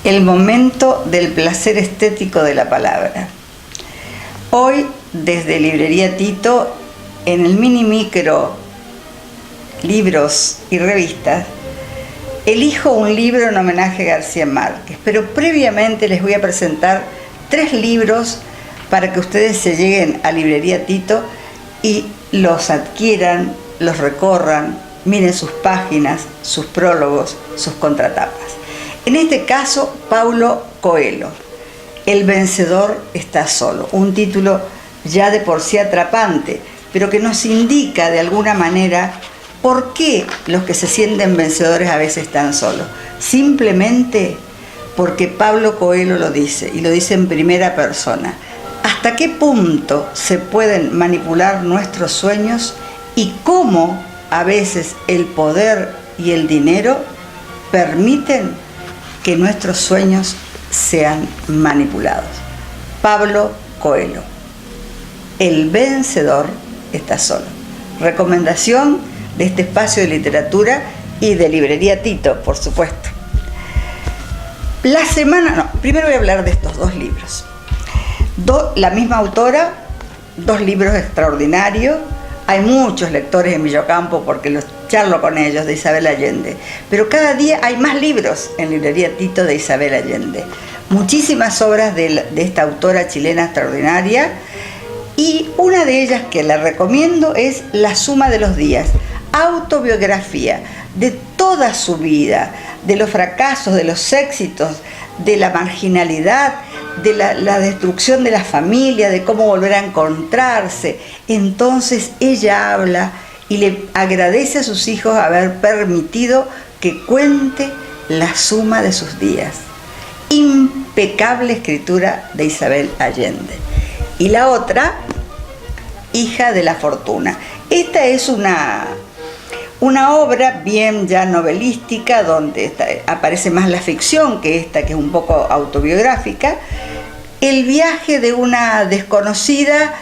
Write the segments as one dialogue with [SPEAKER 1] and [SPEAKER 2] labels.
[SPEAKER 1] El momento del placer estético de la palabra. Hoy, desde Librería Tito, en el mini micro libros y revistas, elijo un libro en homenaje a García Márquez, pero previamente les voy a presentar 3 libros para que ustedes se lleguen a Librería Tito y los adquieran, los recorran, miren sus páginas, sus prólogos, sus contratapas. En este caso, Paulo Coelho, El vencedor está solo, un título ya de por sí atrapante, pero que nos indica de alguna manera por qué los que se sienten vencedores a veces están solos. Simplemente porque Paulo Coelho lo dice, y lo dice en primera persona. ¿Hasta qué punto se pueden manipular nuestros sueños y cómo a veces el poder y el dinero permiten que nuestros sueños sean manipulados? Paulo Coelho, El vencedor está solo. Recomendación de este espacio de literatura y de Librería Tito, por supuesto. Primero voy a hablar de estos 2 libros. La misma autora, 2 libros extraordinarios. Hay muchos lectores en Villocampo porque los charlo con ellos, de Isabel Allende. Pero cada día hay más libros en Librería Tito de Isabel Allende. Muchísimas obras de esta autora chilena extraordinaria. Y una de ellas que la recomiendo es La suma de los días. Autobiografía de toda su vida, de los fracasos, de los éxitos, de la marginalidad, de la destrucción de la familia, de cómo volver a encontrarse. Entonces ella habla y le agradece a sus hijos haber permitido que cuente la suma de sus días. Impecable escritura de Isabel Allende. Y la otra, Hija de la Fortuna. Esta es una obra bien ya novelística, donde aparece más la ficción que esta, que es un poco autobiográfica. El viaje de una desconocida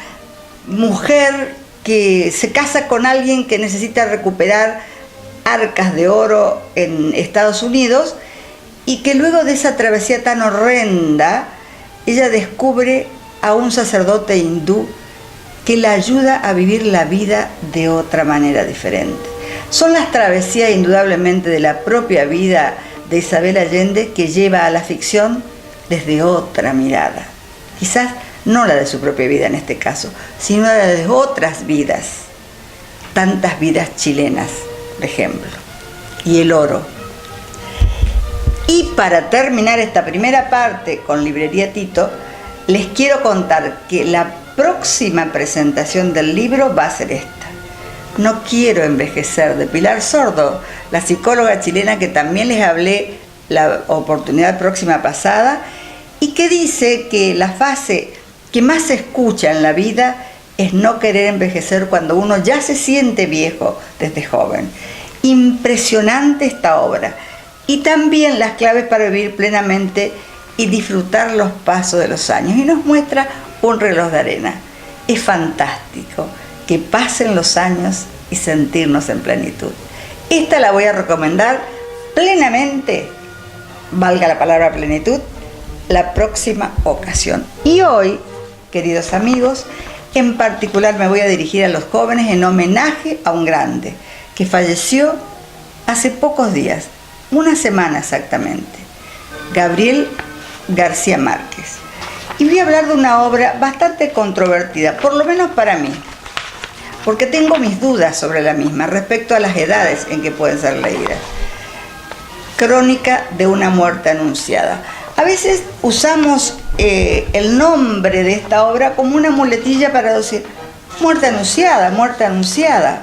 [SPEAKER 1] mujer que se casa con alguien que necesita recuperar arcas de oro en Estados Unidos, y que luego de esa travesía tan horrenda, ella descubre a un sacerdote hindú que la ayuda a vivir la vida de otra manera diferente. Son las travesías indudablemente de la propia vida de Isabel Allende que lleva a la ficción desde otra mirada. Quizás no la de su propia vida en este caso, sino la de otras vidas. Tantas vidas chilenas, por ejemplo. Y el oro. Y para terminar esta primera parte con Librería Tito, les quiero contar que la próxima presentación del libro va a ser esta. No quiero envejecer, de Pilar Sordo, la psicóloga chilena que también les hablé la oportunidad próxima pasada, y que dice que la fase que más se escucha en la vida es no querer envejecer cuando uno ya se siente viejo desde joven. Impresionante esta obra. Y también las claves para vivir plenamente y disfrutar los pasos de los años. Y nos muestra un reloj de arena. Es fantástico que pasen los años y sentirnos en plenitud. Esta la voy a recomendar plenamente, valga la palabra plenitud, la próxima ocasión. Y hoy, queridos amigos, en particular me voy a dirigir a los jóvenes en homenaje a un grande que falleció hace pocos días, una semana exactamente, Gabriel García Márquez. Y voy a hablar de una obra bastante controvertida, por lo menos para mí, porque tengo mis dudas sobre la misma respecto a las edades en que pueden ser leídas. Crónica de una muerte anunciada. A veces usamos el nombre de esta obra como una muletilla para decir muerte anunciada, muerte anunciada.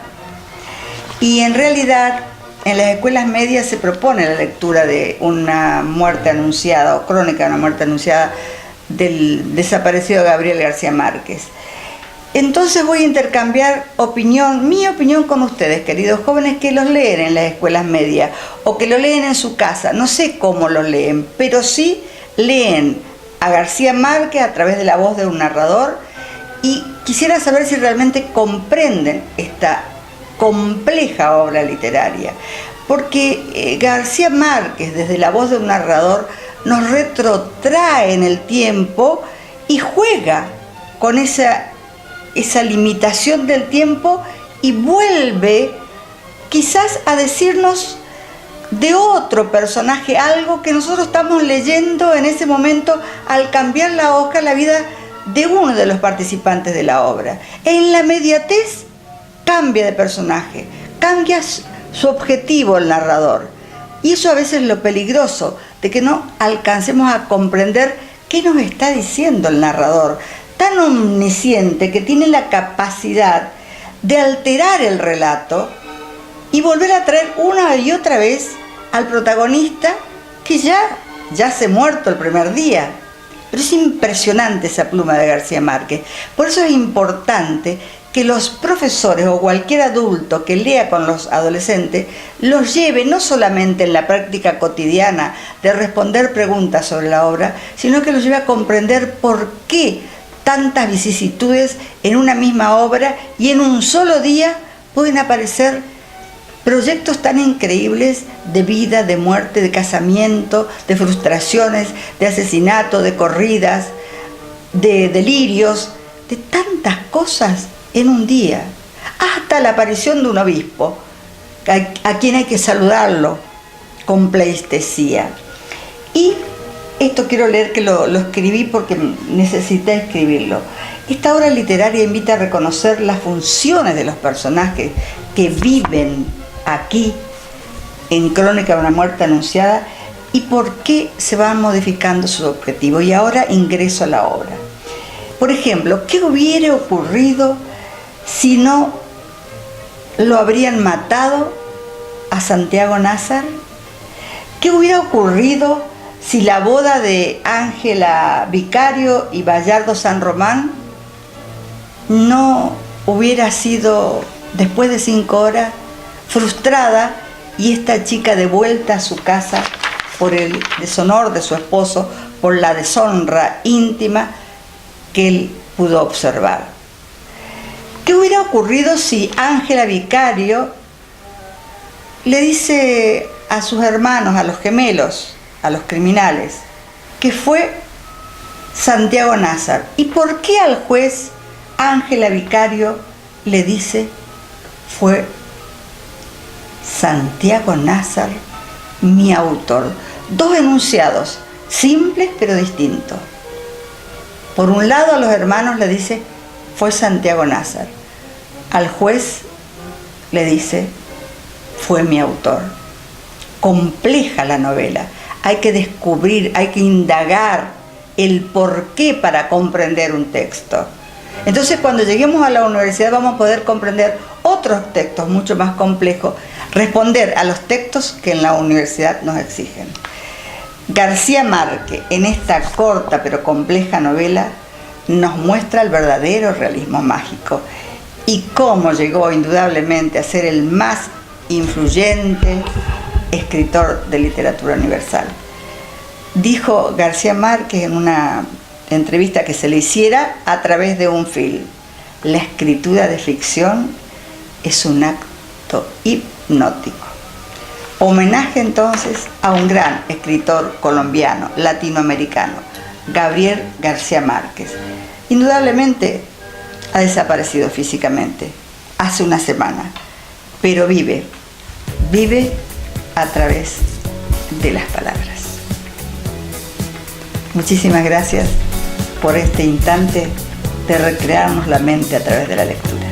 [SPEAKER 1] Y en realidad en las escuelas medias se propone la lectura de una muerte anunciada o crónica de una muerte anunciada del desaparecido Gabriel García Márquez. Entonces voy a intercambiar mi opinión con ustedes, queridos jóvenes que los leen en las escuelas medias o que lo leen en su casa. No sé cómo lo leen, pero sí leen a García Márquez a través de la voz de un narrador, y quisiera saber si realmente comprenden esta compleja obra literaria, porque García Márquez, desde la voz de un narrador, nos retrotrae en el tiempo y juega con esa limitación del tiempo y vuelve quizás a decirnos de otro personaje algo que nosotros estamos leyendo en ese momento al cambiar la hoja, la vida de uno de los participantes de la obra. En la inmediatez cambia de personaje, cambia su objetivo el narrador. Y eso a veces es lo peligroso, de que no alcancemos a comprender qué nos está diciendo el narrador, tan omnisciente que tiene la capacidad de alterar el relato y volver a traer una y otra vez al protagonista que ya se muerto el primer día. Pero es impresionante esa pluma de García Márquez. Por eso es importante que los profesores o cualquier adulto que lea con los adolescentes los lleve no solamente en la práctica cotidiana de responder preguntas sobre la obra, sino que los lleve a comprender por qué tantas vicisitudes en una misma obra y en un solo día pueden aparecer proyectos tan increíbles de vida, de muerte, de casamiento, de frustraciones, de asesinato, de corridas, de delirios, de tantas cosas en un día, hasta la aparición de un obispo, a quien hay que saludarlo con pleitesía. Y esto quiero leer que lo escribí porque necesité escribirlo. Esta obra literaria invita a reconocer las funciones de los personajes que viven aquí en Crónica de una muerte anunciada y por qué se van modificando sus objetivos. Y ahora ingreso a la obra. Por ejemplo, ¿qué hubiera ocurrido si no lo habrían matado a Santiago Nazar? ¿Qué hubiera ocurrido si la boda de Ángela Vicario y Bayardo San Román no hubiera sido, después de 5 horas, frustrada y esta chica de vuelta a su casa por el deshonor de su esposo, por la deshonra íntima que él pudo observar? ¿Qué hubiera ocurrido si Ángela Vicario le dice a sus hermanos, a los gemelos, a los criminales, que fue Santiago Nazar? ¿Y por qué al juez Ángela Vicario le dice fue Santiago Nazar mi autor? Dos enunciados, simples pero distintos. Por un lado a los hermanos le dice fue Santiago Nazar. Al juez le dice fue mi autor. Compleja la novela. Hay que descubrir, hay que indagar el porqué para comprender un texto. Entonces cuando lleguemos a la universidad vamos a poder comprender otros textos mucho más complejos, responder a los textos que en la universidad nos exigen. García Márquez, en esta corta pero compleja novela, nos muestra el verdadero realismo mágico y cómo llegó indudablemente a ser el más influyente escritor de literatura universal. Dijo García Márquez en una entrevista que se le hiciera a través de un film: la escritura de ficción es un acto hipnótico. Homenaje entonces a un gran escritor colombiano, latinoamericano, Gabriel García Márquez. Indudablemente ha desaparecido físicamente hace una semana, pero vive a través de las palabras. Muchísimas gracias por este instante de recrearnos la mente a través de la lectura.